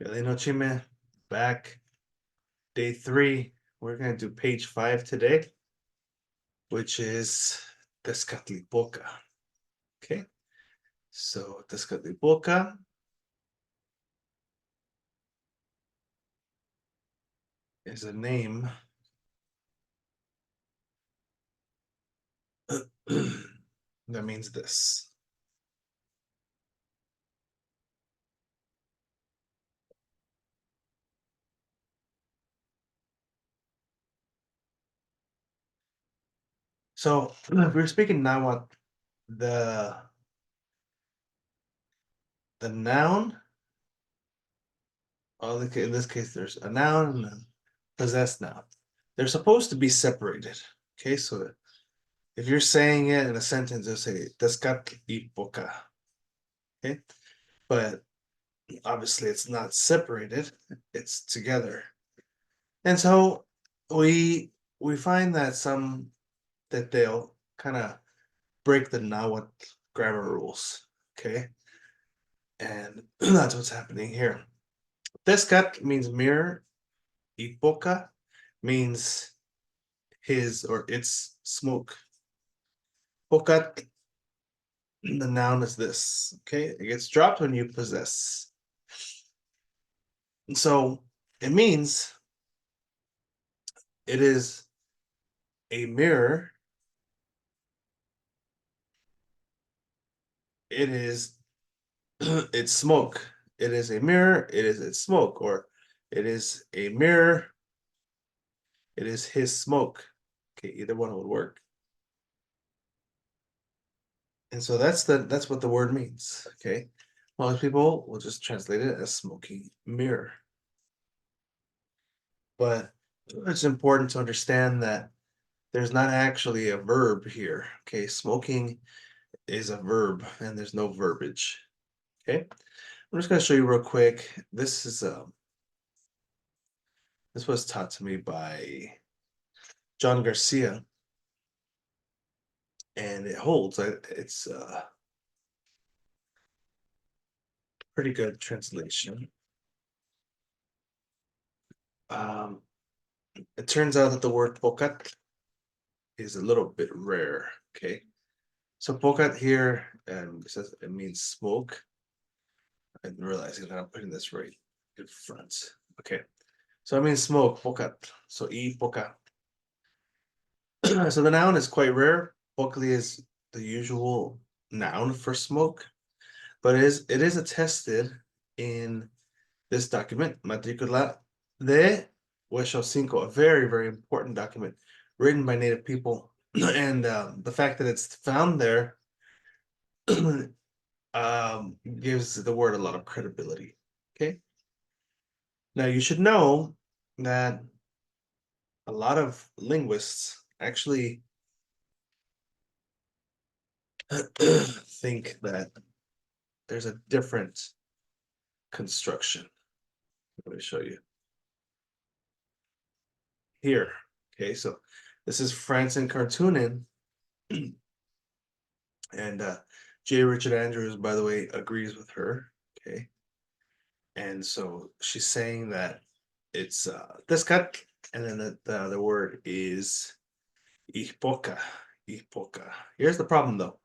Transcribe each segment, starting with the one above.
Galeno Chime, back. Day 3. We're going to do page 5 today, which is Tezcatlipoca. Okay, so Tezcatlipoca is a name that means this. So if we're speaking Nahuatl, the noun, in this case, there's a noun and a possessed noun. They're supposed to be separated. Okay, so if you're saying it in a sentence, you'll say Tezcatlipoca. Okay, but obviously it's not separated, it's together. And so we find that they'll kind of break the Nahuatl grammar rules. Okay, and that's what's happening here. Tezcat means mirror. Ipoca means his or its smoke. Pocat, the noun is this. Okay, it gets dropped when you possess. So it means it is a mirror. It is its smoke. It is a mirror. It is its smoke, or it is a mirror. It is his smoke. Okay, either one would work. And so that's what the word means. Okay, most people will just translate it as smoking mirror. But it's important to understand that there's not actually a verb here. Okay, smoking is a verb and there's no verbiage. Okay, I'm just going to show you real quick. This was taught to me by John Garcia, and it holds. It's a pretty good translation. Um, it turns out that the word pocat is a little bit rare. Okay, so pocat here, it says it means smoke. I'm realizing that I'm putting this right in front. Okay, so it means smoke, pocat. So poca. So the noun is quite rare. Pocli is the usual noun for smoke, but it is attested in this document, Matricula de Hueso Cinco, a very, very important document written by Native people. And the fact that it's found there gives the word a lot of credibility. Okay. Now you should know that a lot of linguists actually think that there's a different construction. Let me show you here. Okay, so this is Francine Cartoonin, and J. Richard Andrews, by the way, agrees with her. Okay, and so she's saying that it's this cut, and then the other word is ihpoca. Ihpoca. Here's the problem, though.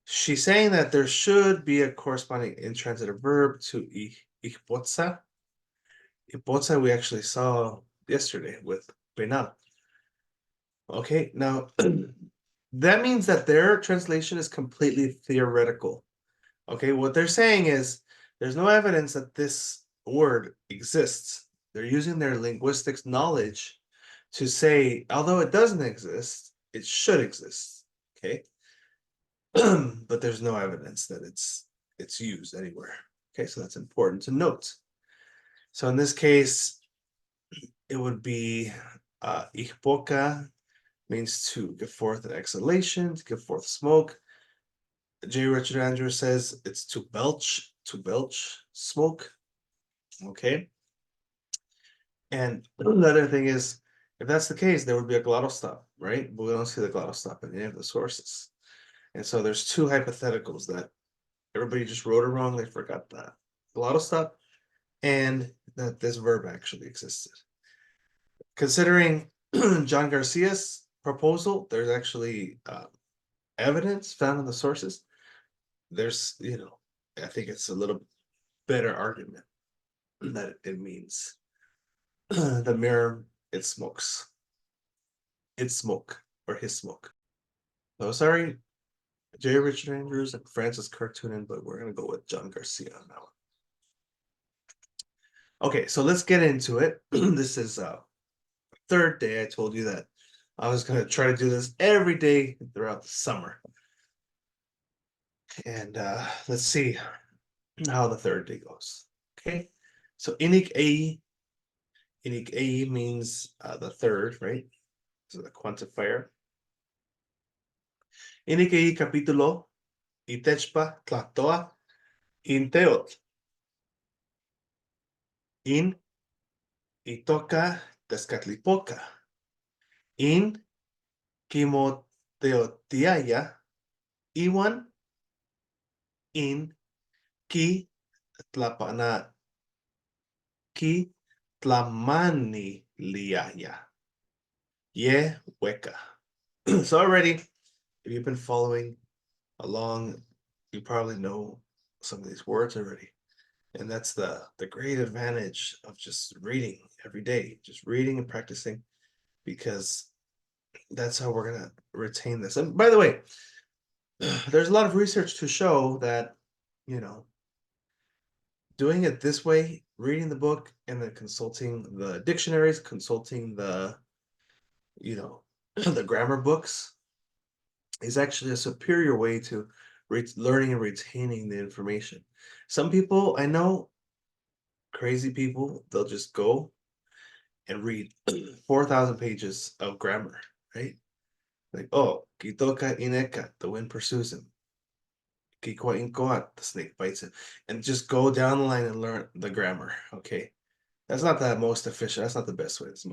She's saying that there should be a corresponding intransitive verb to ihpotza. Ihpotza we actually saw yesterday with penal. Okay, now that means that their translation is completely theoretical. Okay, what they're saying is there's no evidence that this word exists. They're using their linguistics knowledge to say, although it doesn't exist, it should exist. Okay, but there's no evidence that it's used anywhere. Okay, so that's important to note. So in this case, it would be ihpoca means to give forth an exhalation, to give forth smoke. J. Richard Andrews says it's to belch smoke. Okay. And the other thing is, if that's the case, there would be a glottal stop, right? But we don't see the glottal stop in any of the sources. And so there's two hypotheticals that everybody just wrote it wrong. They forgot that. Glottal stop and that this verb actually existed. Considering John Garcia's proposal, there's actually evidence found in the sources. There's, I think it's a little better argument that it means the mirror, it smokes. It's smoke or his smoke. So sorry, J. Richard Andrews and Francis Cartoonin, but we're gonna go with John Garcia on that one. Okay, so let's get into it. This is third day. I told you that I was gonna try to do this every day throughout the summer. And let's see how the third day goes. Okay, so inig a means the third, right? So the quantifier. Inig a capítulo itechpa tlatoa inteot in itoka Tezcatlipoca in kimoteotiaya iwan in ki tlapana ki tlamani liaya ye weka. So already, if you've been following along, you probably know some of these words already. And that's the great advantage of just reading every day, just reading and practicing, because that's how we're gonna retain this. And by the way, there's a lot of research to show that, you know, doing it this way, reading the book and then consulting the dictionaries, consulting the, the grammar books, is actually a superior way to learning and retaining the information. Some people I know, crazy people, they'll just go and read 4,000 pages of grammar, right? Like, oh, Kitoka Ineka, the wind pursues him. Kikwa Inkoat, the snake bites him. And just go down the line and learn the grammar. Okay. That's not the most efficient. That's not the best way. It's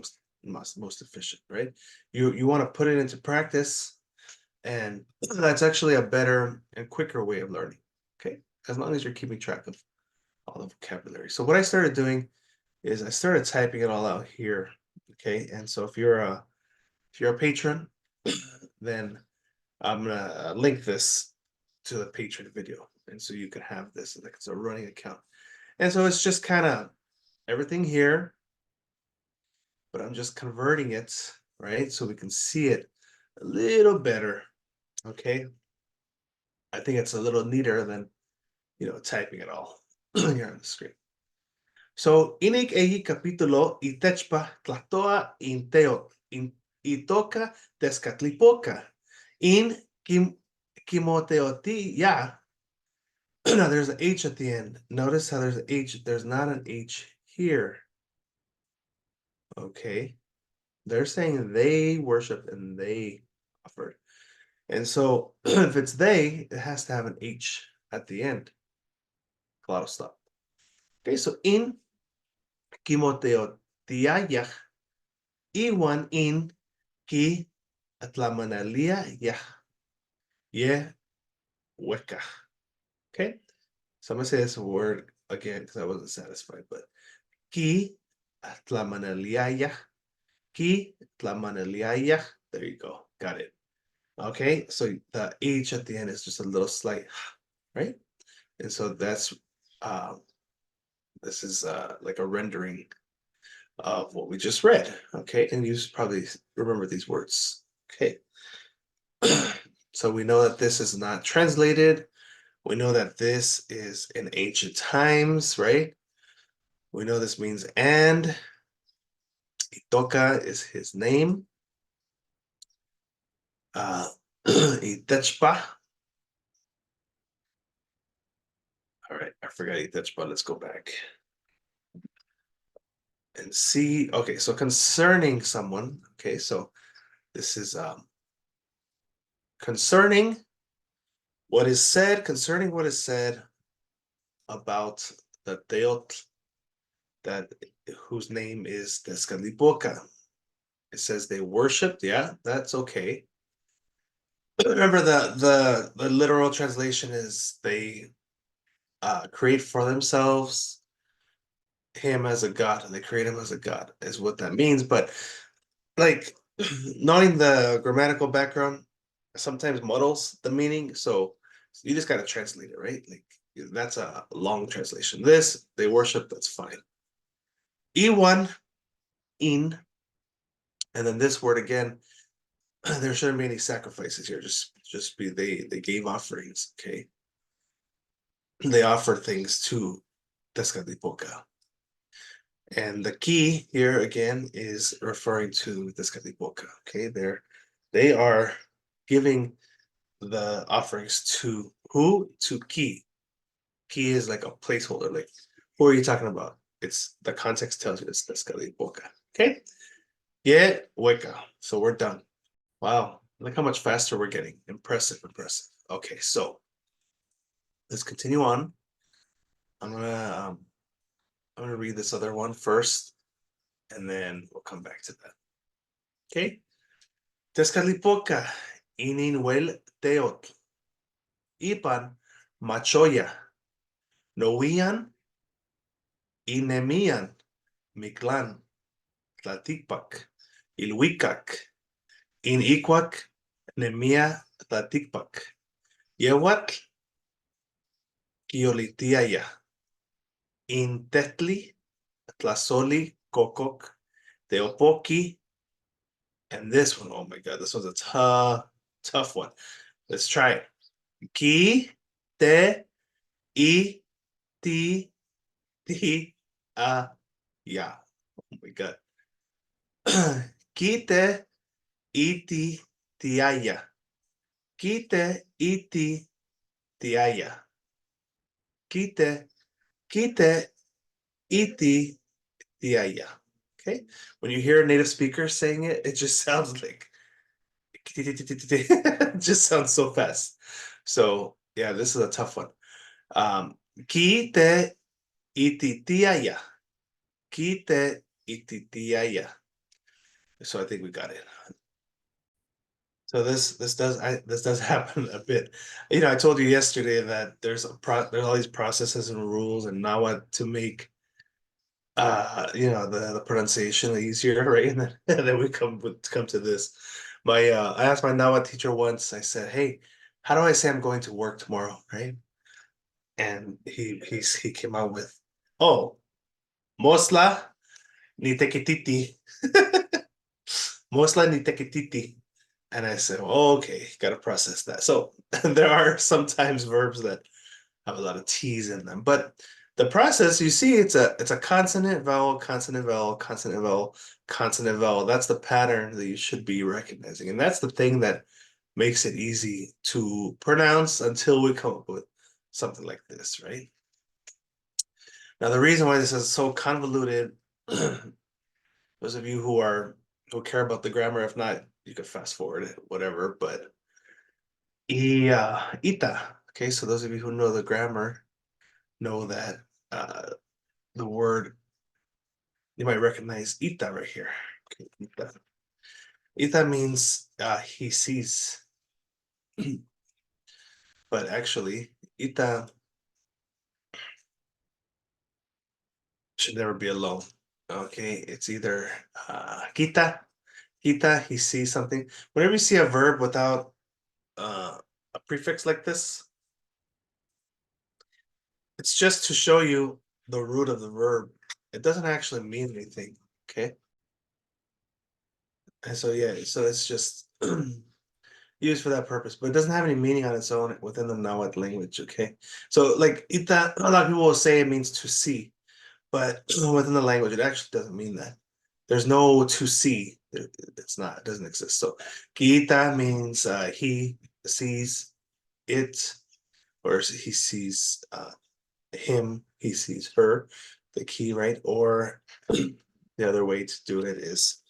most efficient, right? You want to put it into practice, and that's actually a better and quicker way of learning. Okay. As long as you're keeping track of all the vocabulary. So what I started doing is I started typing it all out here. Okay. And so if you're a patron, then I'm gonna link this to the patron video, and so you can have this like it's a running account. And so it's just kind of everything here, but I'm just converting it, right? So we can see it a little better. Okay. I think it's a little neater than, typing it all here on the screen. So, inik eyi capítulo itechpa tlatoa inteo in itoka Tezcatlipoca in kimoteoti ya. Now there's an H at the end. Notice how there's an H. There's not an H here. Okay. They're saying they worship and they offered. And so if it's they, it has to have an H at the end. Claro stop. Okay, so in kimoteotiayah, iwan in ki atlamanalia yah ye weka. Okay, so I'm gonna say this word again because I wasn't satisfied, but ki atlamanaliayah, ki atlamanaliayah. There you go, got it. Okay, so the H at the end is just a little slight, right? And so that's this is like a rendering of what we just read. Okay, and you probably remember these words. Okay, so we know that this is not translated. We know that this is in ancient times, right? We know this means and. Itoka is his name. Itechpa. All right, I forgot Itechpa. Let's go back and see. Okay, so concerning someone. Okay, so this is concerning what is said, about the Teotl that whose name is Tezcatlipoca. It says they worshipped, yeah, that's okay. Remember the literal translation is they create for themselves him as a god. They create him as a god, is what that means. But like knowing the grammatical background sometimes muddles the meaning. So you just got to translate it, right? Like that's a long translation. This they worship, that's fine. E1 in, and then this word again. There shouldn't be any sacrifices here. Just be they gave offerings. Okay, they offer things to Tezcatlipoca. And the key here again is referring to Tezcatlipoca. Okay, they are giving the offerings to who? To key. Key is like a placeholder. Like, who are you talking about? It's the context tells you it's Tezcatlipoca. Okay. Yeah, Wicca. So we're done. Wow. Look how much faster we're getting. Impressive, impressive. Okay, so let's continue on. I'm gonna um, I'm gonna read this other one first, and then we'll come back to that. Okay. Tezcatlipoca, Ininhuel Teotl, Ipan, Machoya, Nowian, Inemian, Mictlan, Tlaticpac, Ilhuicac, Inicuac, Nemia, Tlaticpac, Yehuatl, Quiolitiaya, Intetli, Tlazoli, Cococ, Teopoqui, and this one, oh my God, this one's a tough one. Let's try it. Ki, te, I, ti, ti, ya. Oh my God. Kite, iti, tiaya. Kite, iti, tiaya. Kite, kite, iti, tiaya. Okay. When you hear a native speaker saying it, it just sounds like it just sounds so fast. So yeah, this is a tough one. Kite ititiaya. Kite ititiaya. So I think we got it. So this does happen a bit. You know, I told you yesterday that there's all these processes and rules and now what to make you know the pronunciation easier, right? And then we come to this. I asked my Nahuatl teacher once, I said, hey, how do I say I'm going to work tomorrow, right? And he came out with, oh, Mosla ni tekititi. Mosla ni tekititi. And I said, oh, okay, gotta process that. So there are sometimes verbs that have a lot of T's in them. But the process, you see, it's a consonant, vowel, consonant, vowel, consonant, vowel, consonant, vowel. That's the pattern that you should be recognizing. And that's the thing that makes it easy to pronounce until we come up with something like this, right? Now, the reason why this is so convoluted, those of you who care about the grammar, if not, you could fast forward it, whatever. But ita. Okay, so those of you who know the grammar know that the word you might recognize ita right here. Okay, ita. Ita means he sees, but actually ita should never be alone. Okay, it's either kita, kita, he sees something. Whenever you see a verb without a prefix like this, it's just to show you the root of the verb. It doesn't actually mean anything. Okay, and so yeah, so it's just used for that purpose, but it doesn't have any meaning on its own within the Nahuatl language. Okay, so like ita, a lot of people will say it means to see, but within the language, it actually doesn't mean that. There's no to see. It's not. It doesn't exist. So kita means he sees it, or he sees him. He sees her. The key, right? Or the other way to do it is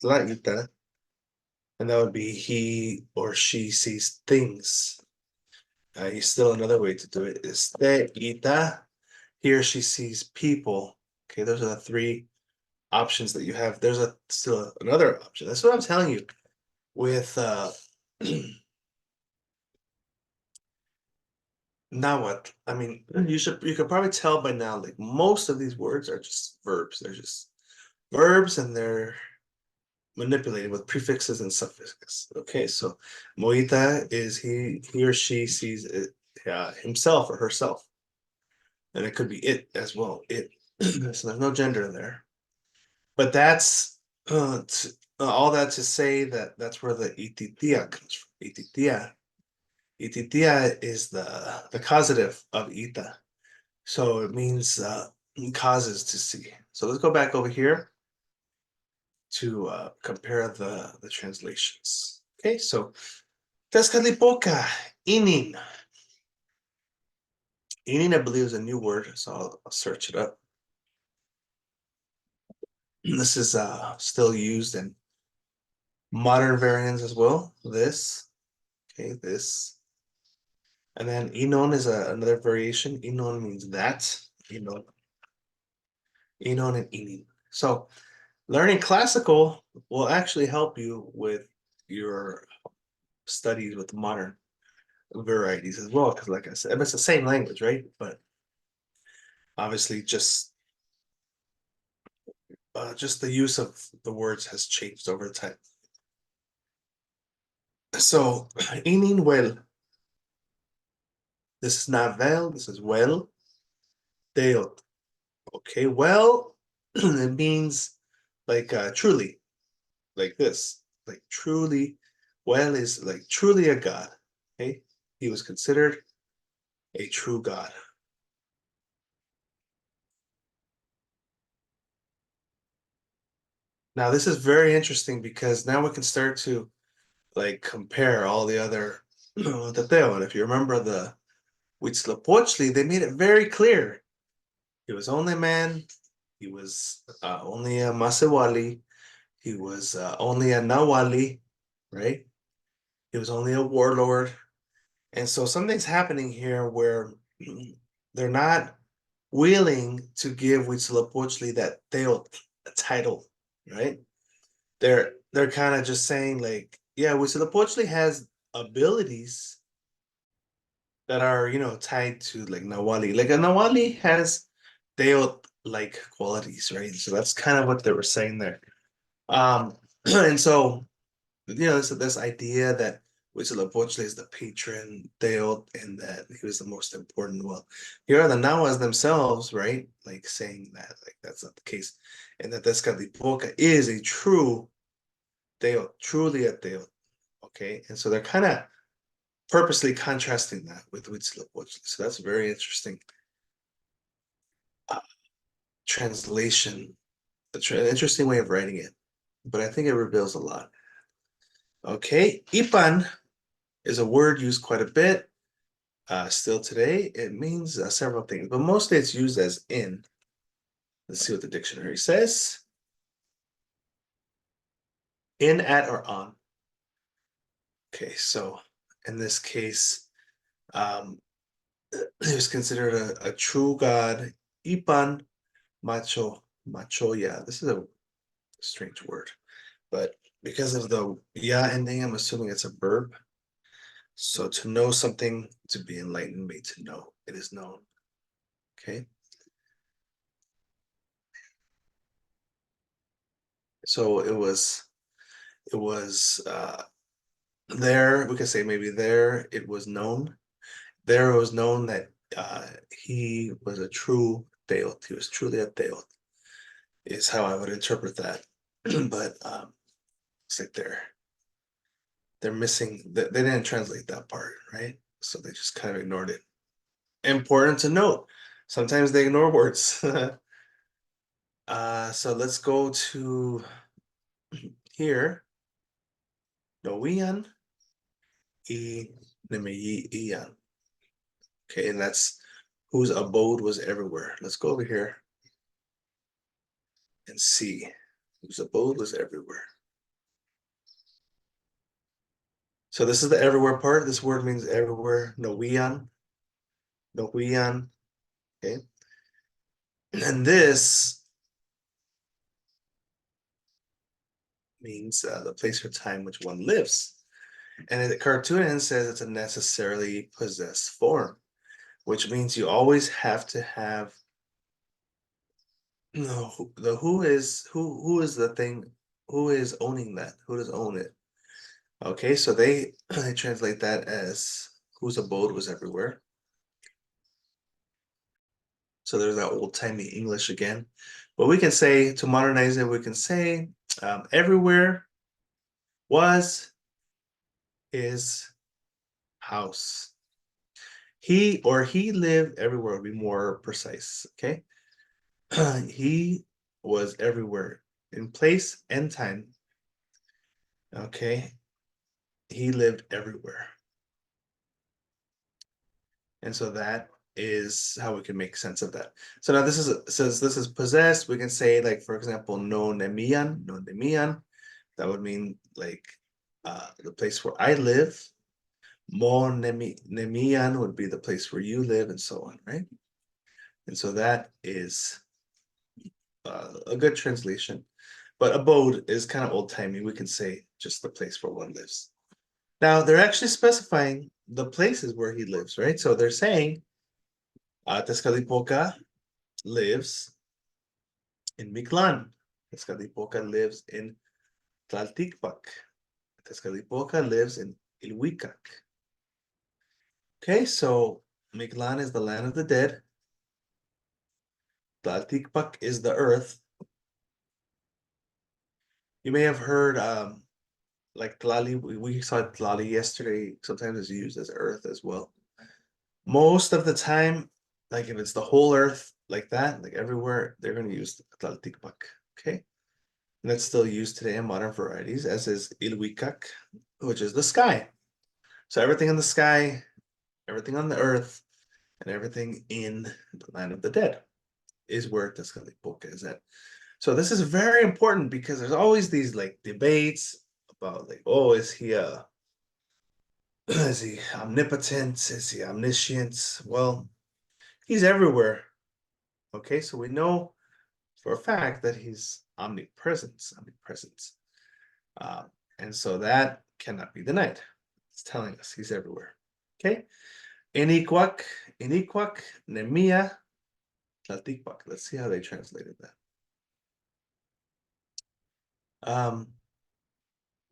la ita, and that would be he or she sees things. Still another way to do it is te ita. He or she sees people. Okay, those are the three options that you have. There's still another option. That's what I'm telling you. With Nahuatl. I mean, you could probably tell by now, like most of these words are just verbs. They're just verbs and they're manipulated with prefixes and suffixes. Okay, so Moita is he or she sees it, himself or herself. And it could be it as well. It. So there's no gender there. But that's all that to say that that's where the ititia comes from. Ititia. Ititia is the causative of ita. So it means causes to see. So let's go back over here to compare the translations. Okay, so Tezcatlipoca, inin. Inin, I believe, is a new word, so I'll search it up. This is still used in modern variants as well. This, okay, this. And then inon is another variation. Inon means that. Inon, inon and inin. So learning classical will actually help you with your studies with modern varieties as well. Because like I said, it's the same language, right? But obviously just the use of the words has changed over time. So inin well. This is not vel, this is well. Deot. Okay, well, it means like truly, like this, like truly. Well is like truly a god. Okay, he was considered a true god. Now this is very interesting because now we can start to like compare all the other Tateo. And if you remember the Huitzilopochtli, they made it very clear he was only a man, he was only a Masewali, he was only a Nawali, right? He was only a warlord. And so something's happening here where they're not willing to give Huitzilopochtli that Teo title, right? They're kind of just saying like, yeah, Huitzilopochtli has abilities that are, tied to like Nawali. Like a Nawali has Teo like qualities, right? So that's kind of what they were saying there. And so this idea that Huitzilopochtli is the patron deot and that he was the most important. Well, here are the Nahuas themselves, right? Like saying that, like that's not the case, and that Tezcatlipoca is a true deot, truly a deot. Okay, and so they're kind of purposely contrasting that with Huitzilopochtli. So that's a very interesting uh, translation, interesting way of writing it, but I think it reveals a lot. Okay, Ipan is a word used quite a bit still today. It means several things, but mostly it's used as in. Let's see what the dictionary says. In, at, or on. Okay, so in this case, he was considered a true god. Ipan macho, macho, yeah. This is a strange word, but because of the ya ending, I'm assuming it's a verb. So to know something, to be enlightened, made to know. It is known. Okay. So it was there, we could say maybe there it was known. There it was known that he was a true Deot. He was truly a Deot, is how I would interpret that. But it's like they're missing they didn't translate that part, right? So they just kind of ignored it. Important to note, sometimes they ignore words. So let's go to here. Noian y Nemeian. Okay, and that's whose abode was everywhere. Let's go over here and see whose abode was everywhere. So this is the everywhere part. This word means everywhere. Noian, Noian. Okay, and this means the place or time which one lives. And the cartoon says it's a necessarily possessed form. which means you always have to have no the who is the thing, who is owning that, who does own it. Okay, so they they translate that as whose abode was everywhere. So there's that old-timey English again. But we can say, to modernize it, we can say everywhere was his house. He lived everywhere would be more precise. Okay. He was everywhere in place and time. Okay. He lived everywhere. And so that is how we can make sense of that. So now this is says this is possessed. We can say, like, for example, no nemian, no nemian. That would mean like the place where I live. Mo nemian would be the place where you live, and so on, right? And so that is a good translation. But abode is kind of old-timey. We can say just the place where one lives. Now they're actually specifying the places where he lives, right? So they're saying Tezcatlipoca lives in Mictlan. Tezcatlipoca lives in Tlalticpac. Tezcatlipoca lives in Ilhuicac. Okay, so Mictlan is the land of the dead. Tlalticpac is the earth. You may have heard like Tlali, we saw Tlali yesterday. Sometimes it's used as earth as well. Most of the time, like if it's the whole earth like that, like everywhere, they're going to use Tlalticpac. Okay. And that's still used today in modern varieties, as is Ilhuicac, which is the sky. So everything in the sky, everything on the earth, and everything in the land of the dead is where Tezcatlipoca is at. So this is very important because there's always these like debates about like, oh, is he is he omnipotent? Is he omniscient? Well, he's everywhere. Okay, so we know for a fact that he's omnipresent, omnipresent. Uh, and so that cannot be denied. It's telling us he's everywhere. Okay. Iniquac, Iniquac, Nemia, Tlalticpac. Let's see how they translated that.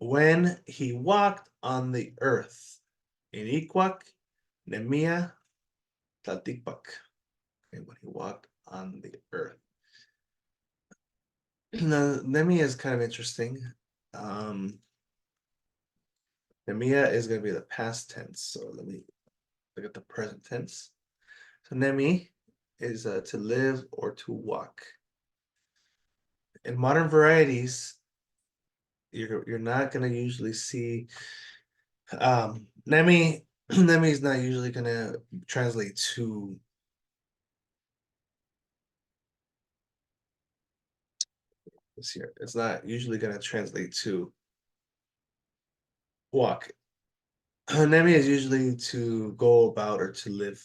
When he walked on the earth, Iniquac, Nemia, Tlalticpac. Okay, when he walked on the earth. Now, Nemia is kind of interesting. Nemia is going to be the past tense. So let me look at the present tense. So Nemi is to live or to walk. In modern varieties, you're not going to usually see Nemi. Nemi is not usually going to translate to this here. It's not usually going to translate to walk. Nemi is usually to go about or to live,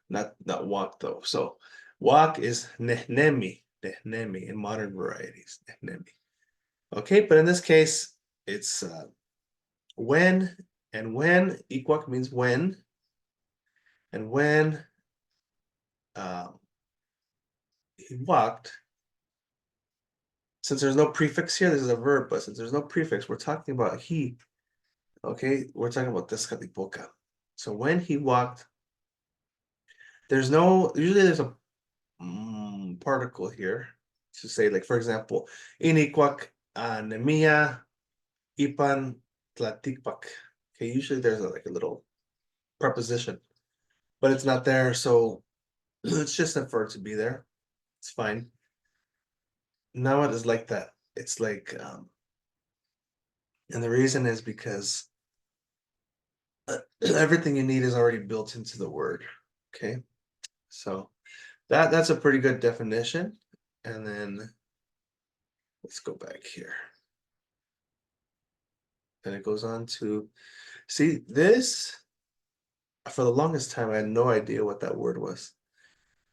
not walk though. So walk is nehnemi, nehnemi in modern varieties, nehnemi. Okay, but in this case, it's when, and when equac means when, and when he walked. Since there's no prefix here, this is a verb, but since there's no prefix, we're talking about he. Okay, we're talking about Tezcatlipoca. So when he walked, there's no, usually there's a particle here to say, like, for example, iniquac anemia ipan tlaticpac. Okay, usually there's like a little preposition, but it's not there, so it's just for it to be there. It's fine. Now it is like that. It's like, and the reason is because everything you need is already built into the word. Okay, so that's a pretty good definition. And then let's go back here. And it goes on to see this. For the longest time, I had no idea what that word was.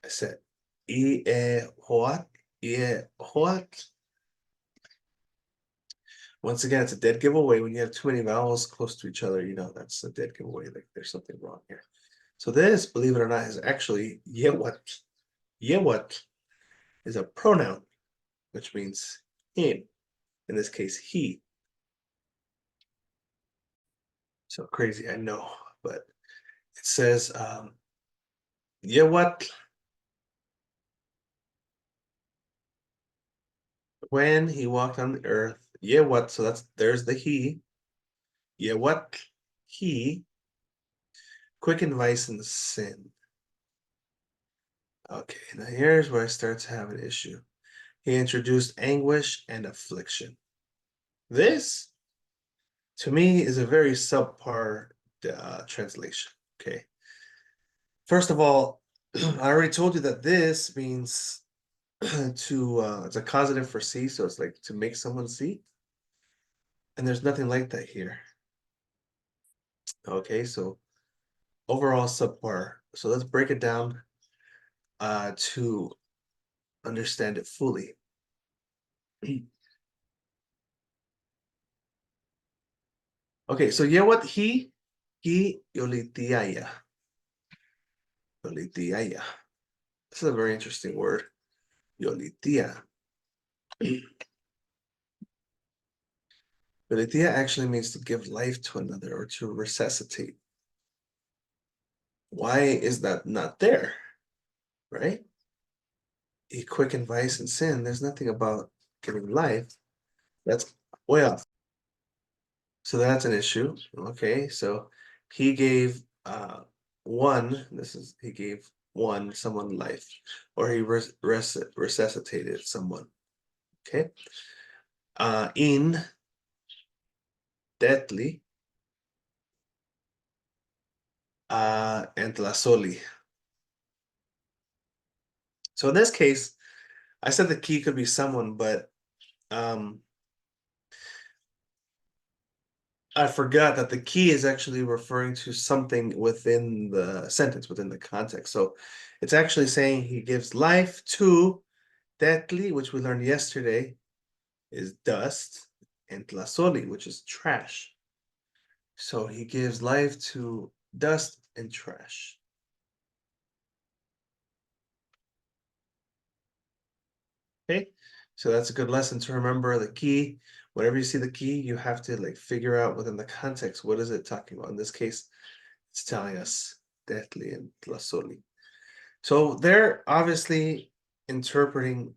I said, what? What? Once again, it's a dead giveaway. When you have too many vowels close to each other, you know that's a dead giveaway. Like there's something wrong here. So this, believe it or not, is actually yewat. Yewat is a pronoun, which means him. In this case, he. So crazy, I know, but it says yewat when he walked on the earth. Yewat, so there's the he. Yewat he quickened vice and sin. Okay, now here's where I start to have an issue. He introduced anguish and affliction. This, to me, is a very subpar translation. Okay. First of all, I already told you that this means it's a causative for see, so it's like to make someone see. And there's nothing like that here. Okay, so overall subpar. So let's break it down to understand it fully. Okay, so yeah, what he yolitiaya. Yolitiaya. This is a very interesting word. Yolitia. Yolitia actually means to give life to another or to resuscitate. Why is that not there? Right? He quickened vice and sin. There's nothing about giving life. That's way off. So that's an issue. Okay, so he gave he gave someone life, or he resuscitated someone. Okay. In deadly and Tlasoli. So in this case, I said the key could be someone, but um I forgot that the key is actually referring to something within the sentence, within the context. So it's actually saying he gives life to deadly, which we learned yesterday, is dust, and tlasoli, which is trash. So he gives life to dust and trash. Okay, so that's a good lesson to remember. The key, whenever you see the key, you have to like figure out within the context, what is it talking about? In this case, it's telling us deadly and tlasoli. So they're obviously interpreting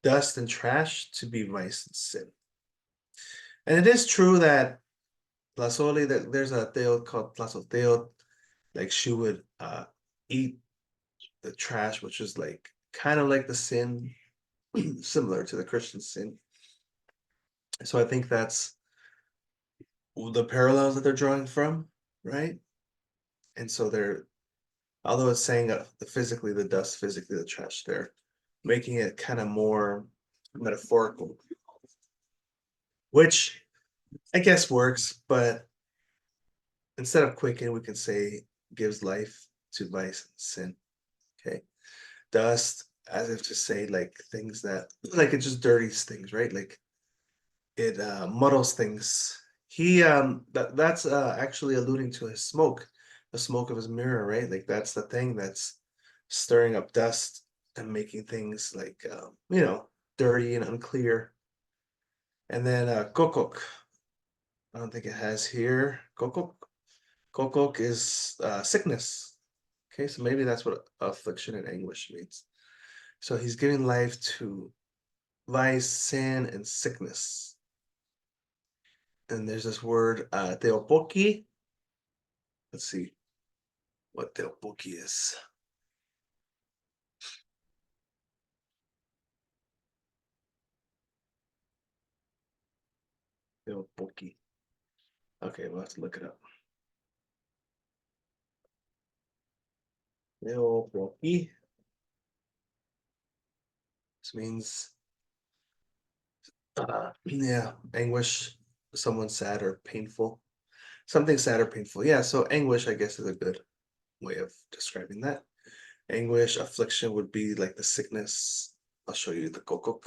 dust and trash to be vice and sin. And it is true that Tlasoli, that there's a tale called Tlazoteo, like she would eat the trash, which is like kind of like the sin, similar to the Christian sin. So I think that's the parallels that they're drawing from, right? And so they're, although it's saying the physically the dust, physically the trash, they're making it kind of more metaphorical, which I guess works, but instead of quicken, we can say gives life to vice and sin. Okay. Dust, as if to say like things that like it just dirties things, right? Like it muddles things. That's actually alluding to his smoke, the smoke of his mirror, right? Like that's the thing that's stirring up dust and making things like dirty and unclear. And then kokok. I don't think it has here. Kokok. Kokok is sickness. Okay, so maybe that's what affliction and anguish means. So he's giving life to vice, sin, and sickness. And there's this word, teopoki. Let's see what teopoki is. Teopoki. Okay, we'll have to look it up. Teopoki. This means, yeah, anguish, someone sad or painful. Something sad or painful. Yeah, so anguish, I guess, is a good way of describing that. Anguish, affliction would be like the sickness. I'll show you the kokok.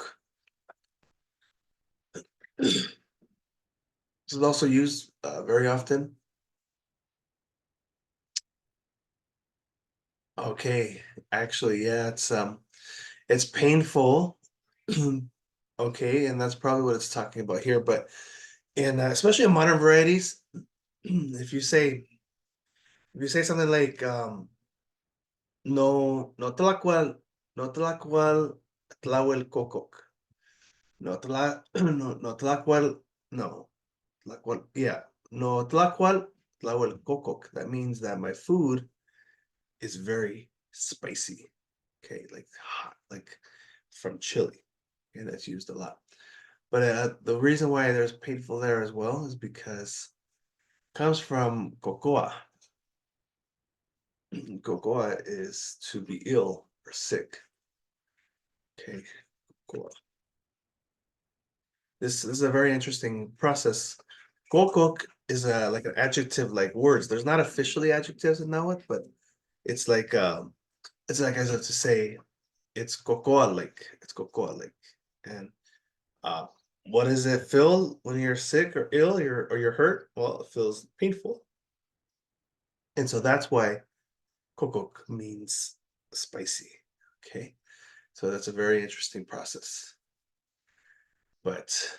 This is also used very often Okay, actually, yeah, it's painful. Okay, and that's probably what it's talking about here. But in especially in modern varieties, if you say something like no tlacual, no tlacual, tlahuel cococ, no tla no tlacual, no tlacual, yeah, no tlacual, tlahuel cococ. That means that my food is very spicy. Okay, like hot, like from chili, and that's used a lot. But the reason why there's painful there as well is because it comes from cocoa. Cocoa is to be ill or sick. Okay, cocoa. This is a very interesting process. Kokok is a like an adjective like words. There's not officially adjectives in Nahuatl, but it's like as if to say it's cocoa like and uh what does it feel when you're sick or ill or you're hurt? Well, it feels painful. And so that's why kokok means spicy. Okay. So that's a very interesting process. But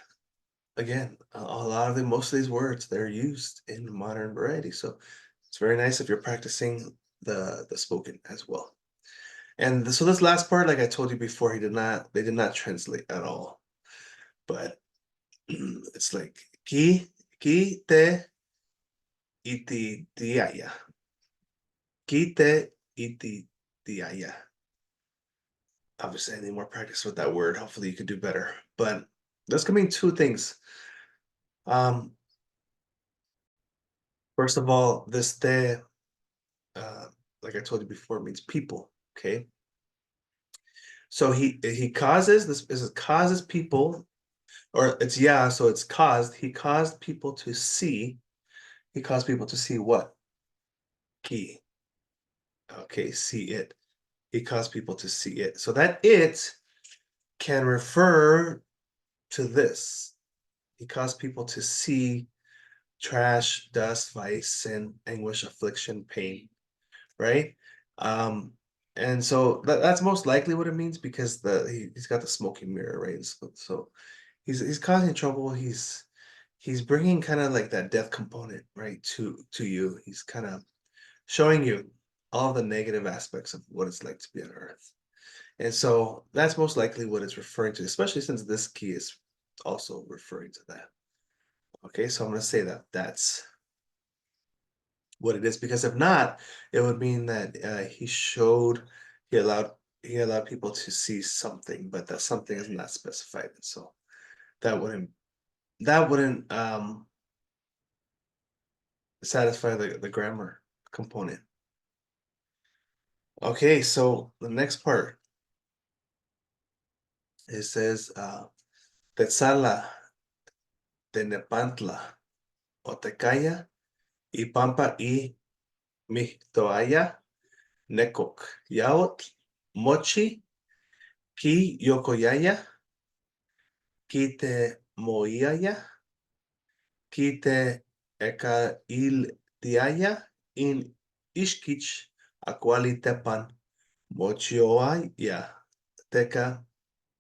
again, a lot of most of these words they're used in modern variety. So it's very nice if you're practicing the spoken as well. And so this last part, like I told you before, they did not translate at all. But it's like ki te iti tiaya. Ki te iti tiaya. Obviously, I need more practice with that word. Hopefully you can do better. But there's gonna be two things. Um, First of all, this te, uh, like I told you before, means people. Okay. So he causes this is causes people, or it's yeah, so it's caused. He caused people to see. He caused people to see what? Ki. Okay, see it. He caused people to see it. So that it can refer to this. He caused people to see trash, dust, vice, sin, anguish, affliction, pain, right? Um, and so that's most likely what it means because he's got the smoking mirror, right? So he's causing trouble. He's bringing kind of like that death component, right, to you. He's kind of showing you all the negative aspects of what it's like to be on Earth. And so that's most likely what it's referring to, especially since this key is also referring to that. Okay, so I'm going to say that that's what it is because if not, it would mean that he allowed he allowed people to see something, but that something is not specified. And so that wouldn't that wouldn't satisfy the grammar component. Okay, so the next part it says Tetzala, Tenepantla, Otecaya, y Pampa y Mictoaya, Nekok, Yaot, Mochi, Ki Yokoyaya, Kite Moiaya, Kite Eka Il Tiaya, in Ishkich, Aquali Tepan, Mochioaya, Teca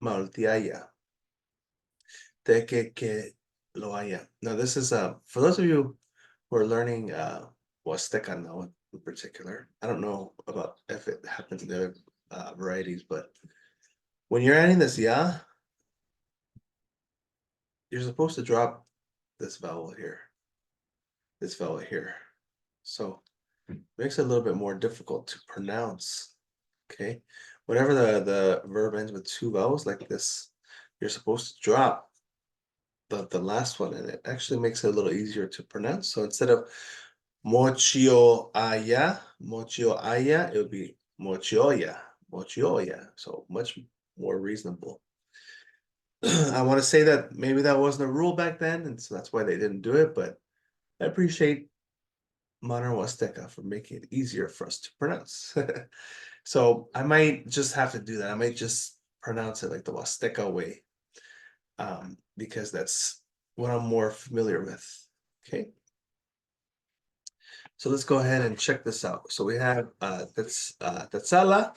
Maltiaya, Teke que Loaya. Now, this is for those of you who are learning Huasteca now in particular. I don't know about if it happens in other varieties, but when you're adding this ya, you're supposed to drop this vowel here, this vowel here. So it makes it a little bit more difficult to pronounce. Okay. Whenever the verb ends with two vowels like this, you're supposed to drop the last one, and it actually makes it a little easier to pronounce. So instead of mochio aya, it would be mochioya, mochioya. So much more reasonable. I want to say that maybe that wasn't a rule back then, and so that's why they didn't do it, but I appreciate modern Huasteca for making it easier for us to pronounce. So I might just have to do that. I might just pronounce it like the Huasteca way, because that's what I'm more familiar with. Okay. So let's go ahead and check this out. So we have that's Tetzala.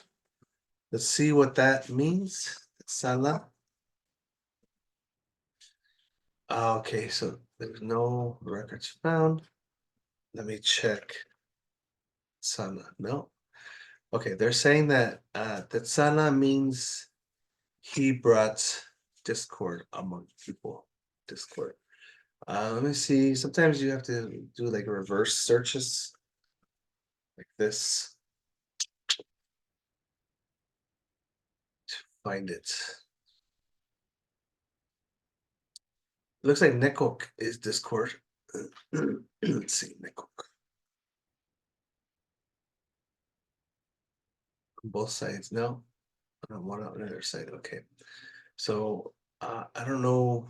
Let's see what that means. Tetzala. Okay, so there's no records found. Let me check. Sana. No. Okay, they're saying that Tetzala means he brought discord among people. Discord. Let me see. Sometimes you have to do like reverse searches like this to find it. Looks like Nekok is Discord. Let's see, Nekok. Both sides, no. One on the other side. Okay. So I don't know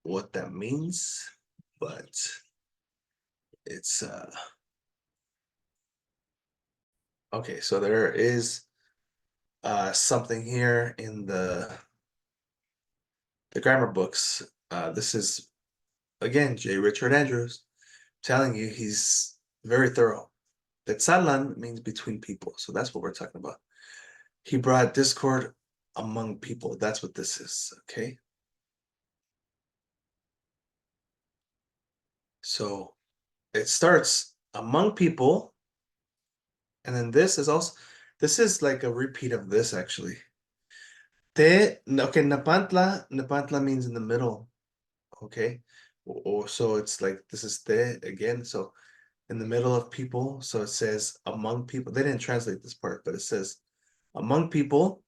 what that means, but it's okay. So there is something here in the grammar books. This is again J. Richard Andrews telling you he's very thorough. That Salan means between people, so that's what we're talking about. He brought discord among people. That's what this is. Okay. So it starts among people, and then this is also like a repeat of this actually. Te okay, Napantla means in the middle. Okay. Or so it's like this is te again. So in the middle of people. So it says among people. They didn't translate this part, but it says among people,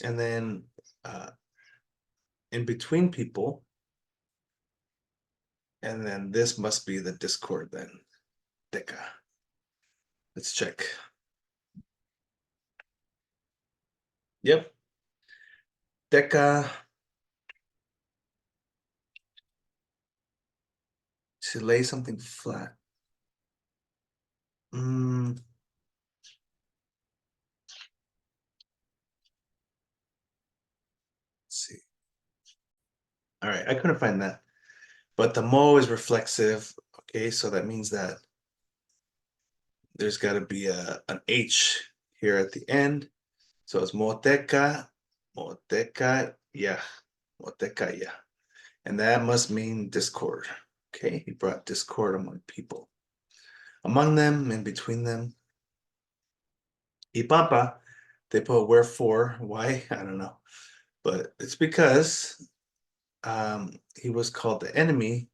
and then in between people, and then this must be the discord then. Deca. Let's check. Yep. Deca. To lay something flat. Let's see. All right, I couldn't find that. But the mo is reflexive. Okay, so that means that there's got to be an H here at the end. So it's moteca, yeah, moteca, yeah. And that must mean discord. Okay, he brought discord among people. Among them and between them. Ipapa, they put wherefore, why? I don't know. But it's because he was called the enemy.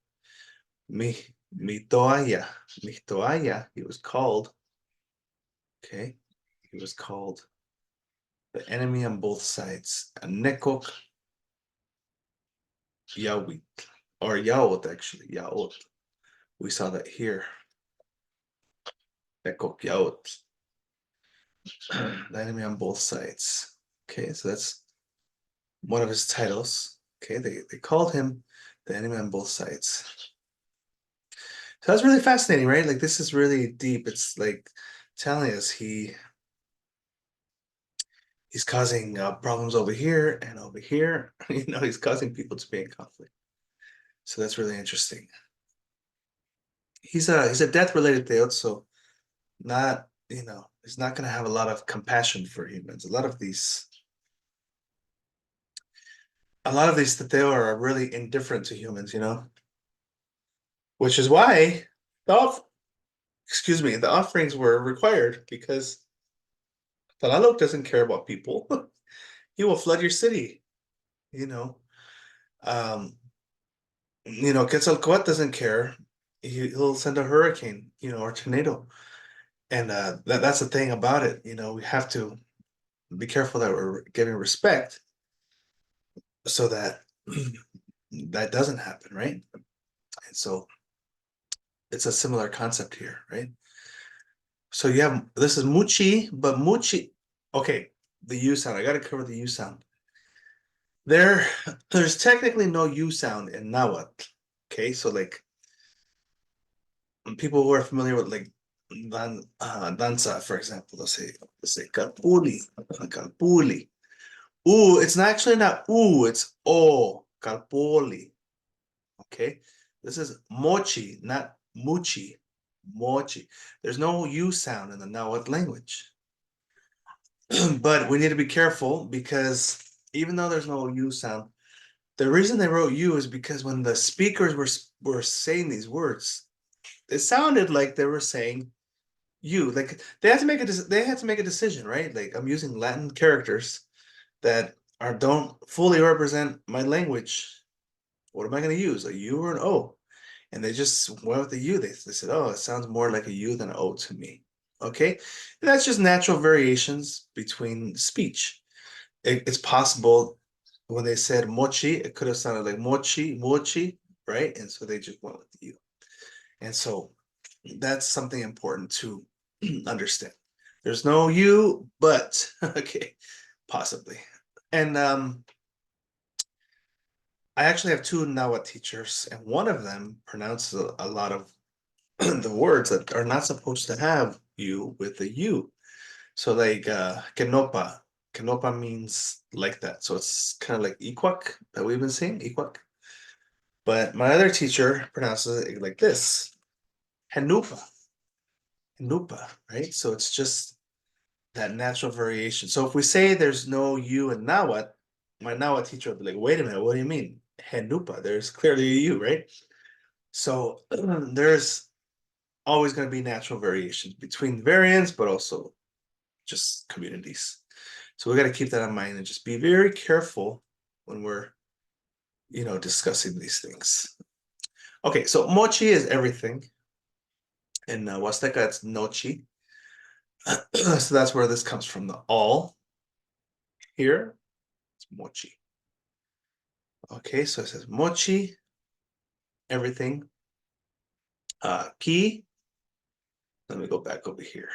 Mitoaya. Mitoaya, he was called. Okay, he was called the enemy on both sides. A nekok Yawit, or Yaot actually, Yaot. We saw that here. Nekok Yaot. The enemy on both sides. Okay, so that's one of his titles. Okay, they called him the enemy on both sides. So that's really fascinating, right? Like this is really deep. It's like telling us he's causing problems over here and over here. You know, he's causing people to be in conflict. So that's really interesting. He's a death related theod, so not he's not going to have a lot of compassion for humans. A lot of these Tateo are really indifferent to humans, which is why the the offerings were required because Talalok doesn't care about people. He will flood your city, you know. Quetzalcoatl doesn't care. He'll send a hurricane, or tornado. And that's the thing about it. We have to be careful that we're giving respect so that that doesn't happen, right? And so it's a similar concept here, right? So you have this is Muchi, but Muchi, okay, the U sound. I got to cover the U sound. There's technically no U sound in Nahuatl. Okay, so like people who are familiar with like danza, for example, let's say kalpuli, kalpuli. Ooh, it's not actually not ooh, it's o kalpuli. Okay, this is mochi, not Muchi, mochi. There's no U sound in the Nahuatl language. But we need to be careful because even though there's no U sound, the reason they wrote U is because when the speakers were saying these words, it sounded like they were saying you. Like they had to make a decision, right? Like I'm using Latin characters that don't fully represent my language. What am I going to use? A U or an O? And they just went with the U. They said, oh, it sounds more like a U than an O to me. Okay. And that's just natural variations between speech. It's possible when they said mochi, it could have sounded like mochi, right? And so they just went with the U. And so that's something important to understand. There's no U, but okay, possibly. And I actually have two Nahuatl teachers, and one of them pronounces a lot of the words that are not supposed to have U with a U. So like kenopa. Kenopa means like that. So it's kind of like Ikwak that we've been saying, Ikwak. But my other teacher pronounces it like this. Henupa. Henupa, right? So it's just that natural variation. So if we say there's no U in Nahuatl, my Nahuatl teacher would be like, wait a minute, what do you mean? Henupa, there's clearly a U, right? So there's always going to be natural variations between variants, but also just communities. So we got to keep that in mind and just be very careful when we're, discussing these things. Okay, so mochi is everything. In Huasteca, it's nochi. So that's where this comes from. The all here, it's mochi. Okay, so it says mochi, everything. Ki, let me go back over here.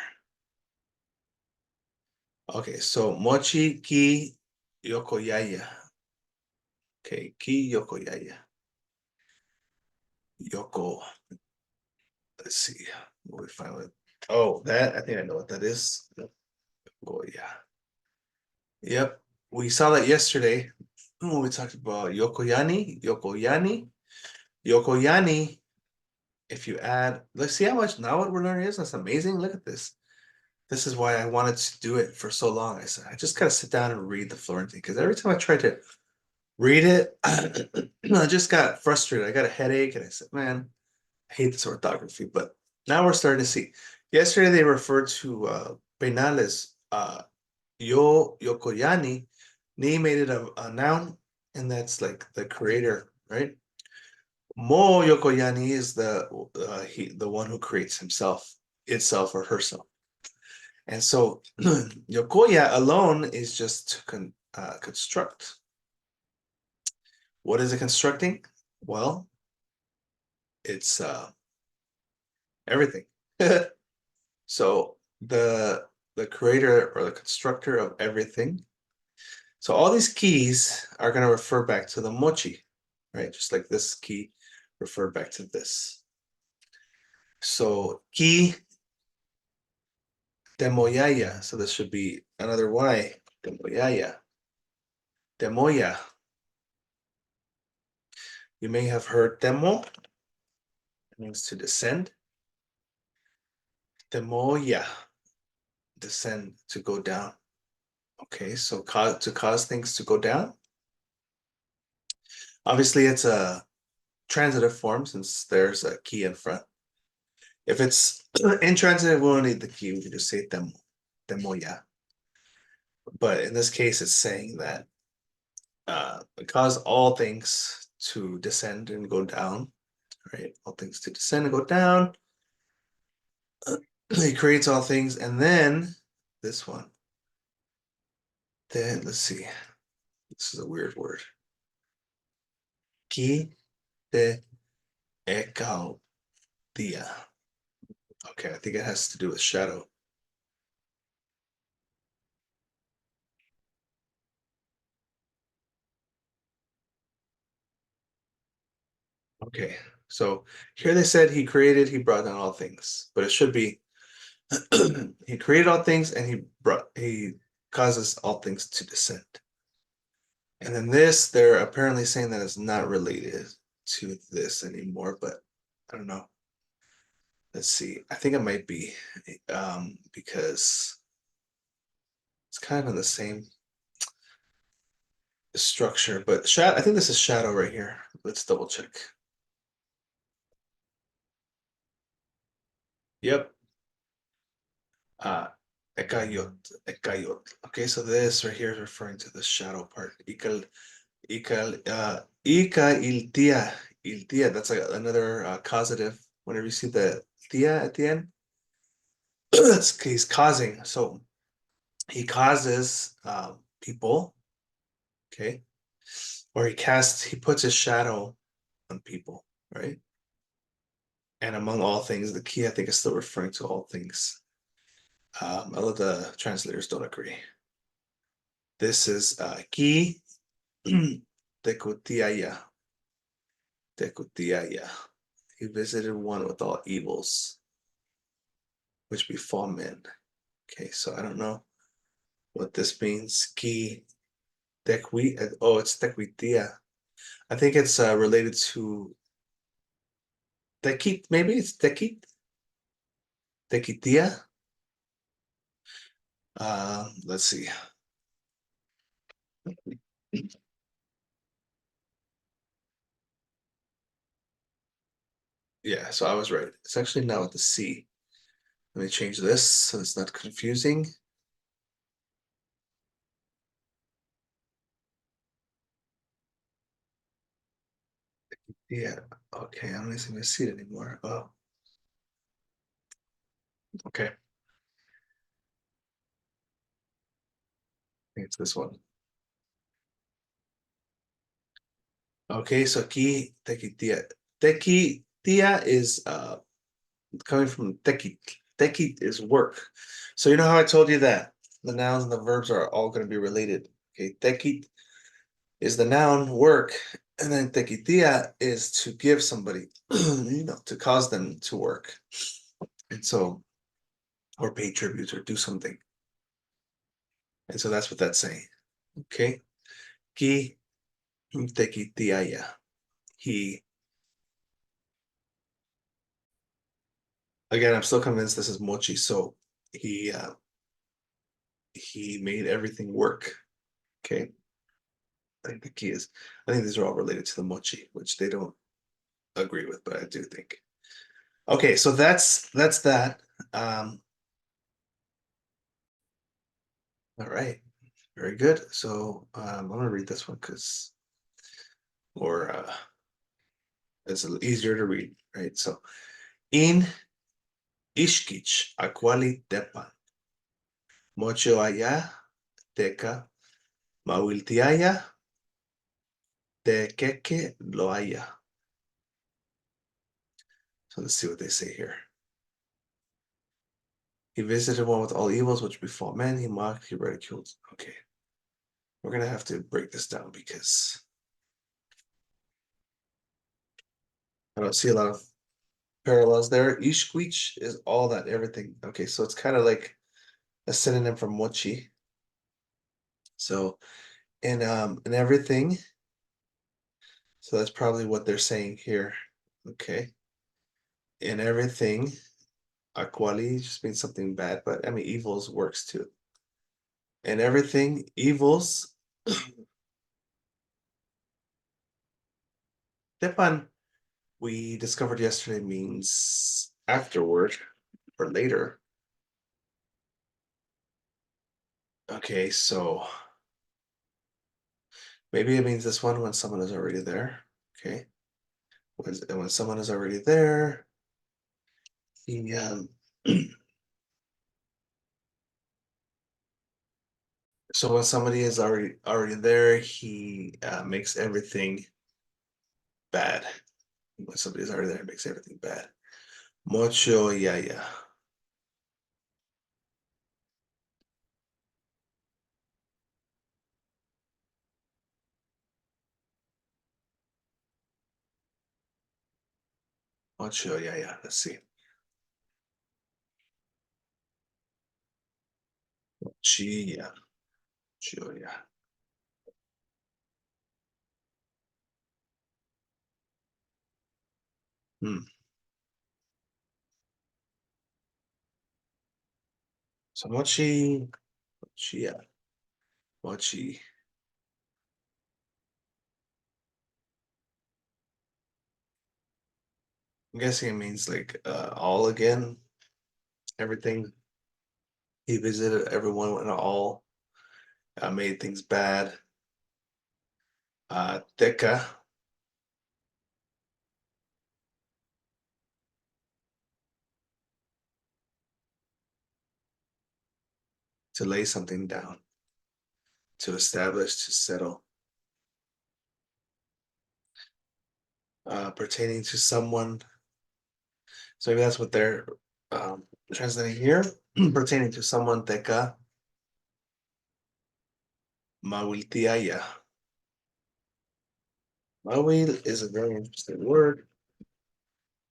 Okay, so mochi, ki, yokoyaya. Okay, ki, yokoyaya. Yoko. Let's see. What we find with. Oh, that I think I know what that is. Yokoya. Yep, we saw that yesterday when we talked about Yokoyani. Yokoyani. If you add, let's see how much now what we're learning is. That's amazing. Look at this. This is why I wanted to do it for so long. I said I just gotta sit down and read the Florentine because every time I tried to read it, I just got frustrated. I got a headache, and I said, "Man, I hate this orthography." But now we're starting to see. Yesterday they referred to penales, Yokoyani. Ni made it a noun, and that's like the creator, right? Mo Yokoyani is the one who creates himself, itself, or herself. And so Yokoya alone is just to construct. What is it constructing? Well, it's everything. So the creator or the constructor of everything. So all these keys are going to refer back to the mochi, right? Just like this key refer back to this. So ki demoyaya. So this should be another Y. Demoyaya. Demoya. You may have heard demo. It means to descend. Demoya. Descend, to go down. Okay, so to cause things to go down. Obviously, it's a transitive form since there's a key in front. If it's intransitive, we won't need the key. We can just say demo, demoya. But in this case, it's saying that it cause all things to descend and go down, right? All things to descend and go down. He creates all things, and then this one. Then let's see. This is a weird word. Ki te ekau dia. Okay, I think it has to do with shadow. Okay, so here they said he brought down all things, but it should be he created all things and he causes all things to descend. And then this, they're apparently saying that it's not related to this anymore, but I don't know. Let's see. I think it might be because it's kind of in the same structure, but shadow. I think this is shadow right here. Let's double check. Yep. Uh, Ekayot, Ekayot. Okay, so this right here is referring to the shadow part. Ika iltia, iltia. That's like another causative. Whenever you see the tia at the end, he's causing. So he causes people. Okay, or he puts his shadow on people, right? And among all things, the key I think is still referring to all things. A lot of the translators don't agree. This is ki tekutiaya. Tekutiaya. He visited one with all evils, which befall men. Okay, so I don't know what this means. Ki tekwi. Oh, it's tekwitia. I think it's related to tekit. Maybe it's tekit. Tekitia. Let's see. Yeah, so I was right. It's actually now with the C. Let me change this so it's not confusing. Yeah, okay, I don't even see it anymore. Oh, okay. I think it's this one. Okay, so ki tekitia. Tekitia is coming from tekit. Tekit is work. So you know how I told you that the nouns and the verbs are all going to be related. Okay, tekit is the noun work, and then tekitia is to give somebody, to cause them to work. And so, or pay tribute or do something. And so that's what that's saying. Okay. Ki tekitiaya. He, again, I'm still convinced this is mochi. So he uh he made everything work. Okay. I think the key is I think these are all related to the mochi, which they don't agree with, but I do think. Okay, so that's that. Um, all right. Very good. So I'm gonna read this one because or it's a little easier to read, right? So in Ishkich Aquali Tepan, Mochoaya, Teca, Mawiltiaya, Tequeque Loaya. So let's see what they say here. He visited one with all evils which befall men. He mocked, he ridiculed. Okay. We're gonna have to break this down because I don't see a lot of parallels there. Ishquich is all that, everything. Okay, so it's kind of like a synonym for mochi. So in everything, so that's probably what they're saying here. Okay. In everything, aquali just means something bad, but I mean evils works too. In everything, evils Tepan, we discovered yesterday means afterward or later. Okay, so maybe it means this one when someone is already there. Okay. When someone is already there, he so when somebody is already there, he makes everything bad. When somebody's already there, it makes everything bad. Mucho yaya. Mucho yaya. Let's see. Chia. Chia. Hmm. So mochi, chia, mochi. I'm guessing it means like all again, everything. He visited everyone and all, made things bad. Teca, to lay something down, to establish, to settle. Pertaining to someone. So maybe that's what they're translating here. Pertaining to someone, teca, mawiltiaya. Mawil is a very interesting word.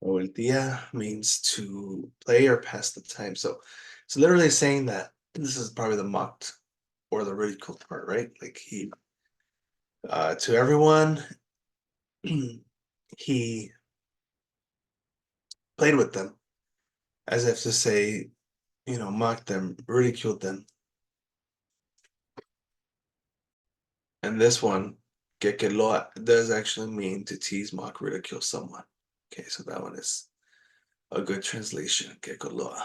Mawiltia means to play or pass the time. So it's literally saying that this is probably the mocked or the ridiculed part, right? Like he, to everyone, he played with them as if to say, mocked them, ridiculed them. And this one, Kekeloa, does actually mean to tease, mock, ridicule someone. Okay, so that one is a good translation, Kekeloa.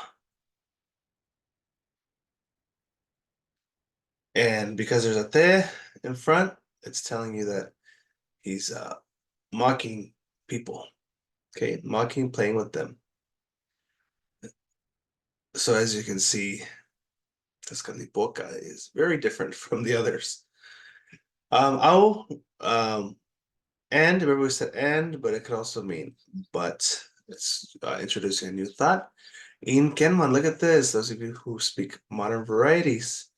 And because there's a te in front, it's telling you that he's mocking people. Okay, mocking, playing with them. So as you can see, Tezcatlipoca is very different from the others. I'll and remember we said and, but it could also mean but. It's introducing a new thought. In Kenman, look at this. Those of you who speak modern varieties,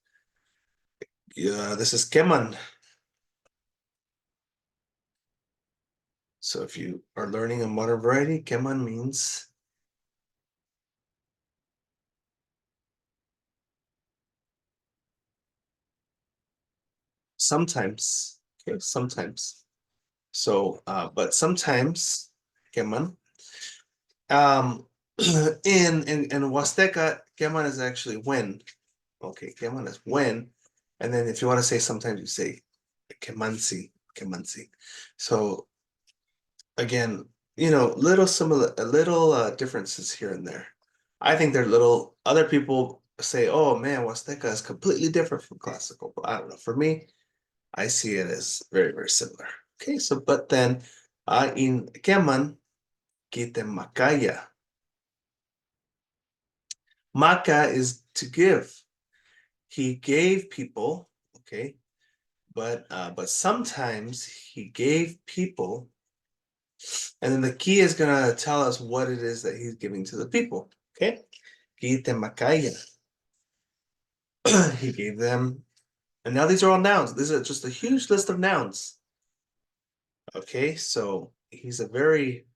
this is Kenman. So if you are learning a modern variety, Kenman means sometimes. Okay, sometimes. So, but sometimes, Kenman. In Huasteca, Kenman is actually when. Okay, Kenman is when. And then if you want to say sometimes you say Kemansi, Kemansi. So again, little similar, little differences here and there. I think they're little. Other people say, "Oh man, Huasteca is completely different from classical." But I don't know. For me, I see it as very, very similar. Okay, so but then, in Keman, kite makaya. Maka is to give. He gave people. Okay, but sometimes he gave people. And then the key is going to tell us what it is that he's giving to the people. Okay. Makaya. He gave them, and now these are all nouns. This is just a huge list of nouns. Okay, so he's a very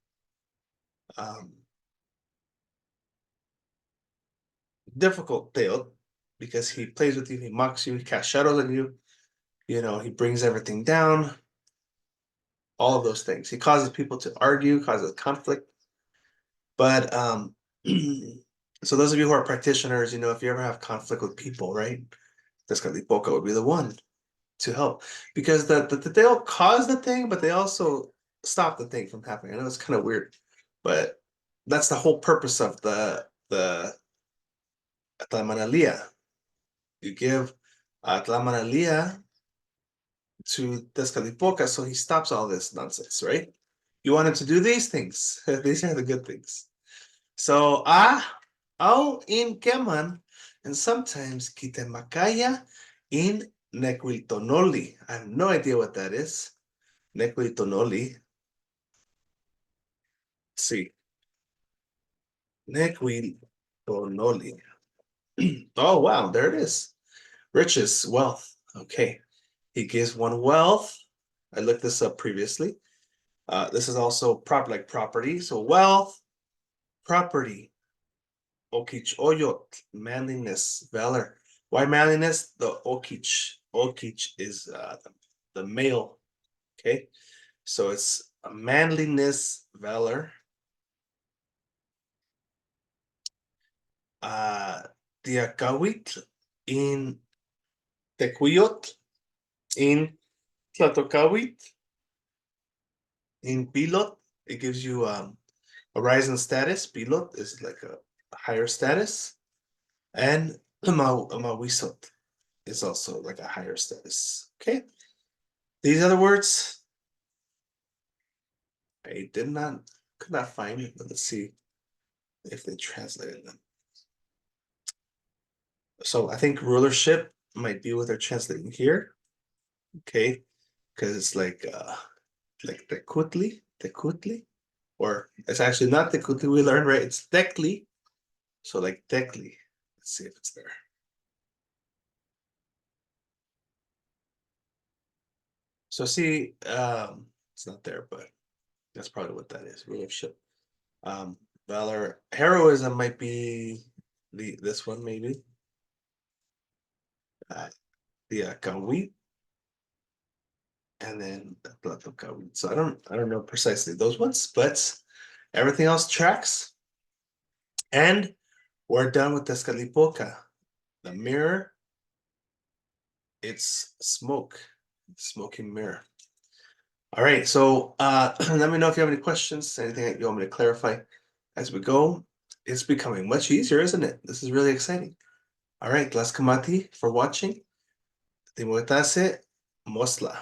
difficult tale because he plays with you, he mocks you, he casts shadows on you, he brings everything down, all of those things. He causes people to argue, causes conflict. But so those of you who are practitioners, if you ever have conflict with people, right? Tezcatlipoca would be the one to help because they'll cause the thing, but they also stop the thing from happening. I know it's kind of weird, but that's the whole purpose of the Atlamanalia. You give Atlamanalia to Tezcatlipoca, so he stops all this nonsense, right? You want him to do these things. These are the good things. So I'll in Keman, and sometimes Kitemakaya in Nequiltonoli. I have no idea what that is. Nequiltonoli. See. Nequiltonoli. Oh wow, there it is. Riches, wealth. Okay. He gives one wealth. I looked this up previously. This is also like property. So wealth, property. Okich Oyot, manliness, valor. Why manliness? The Okich. Okich is the male. Okay. So it's a manliness, valor. Tiacawitl, in Tecuiyotl, in Tlatocawit, in Pilot. It gives you a rising status. Pilot is like a higher status. And Mawisot is also like a higher status. Okay. These other words, I could not find it, but let's see if they translated them. So I think rulership might be what they're translating here. Okay. Because it's like Tecutli, or it's actually not Tecutli we learned, right? It's Tecli. So like Tecli. Let's see if it's there. So see, it's not there, but that's probably what that is, rulership. Valor, heroism might be this one maybe. The Kawit, and then the Kawit. So I don't know precisely those ones, but everything else tracks. And we're done with Tezcatlipoca. The mirror, it's smoke, smoking mirror. All right, so let me know if you have any questions, anything that you want me to clarify as we go. It's becoming much easier, isn't it? This is really exciting. All right, Tlaskamati for watching. Timotase Mosla.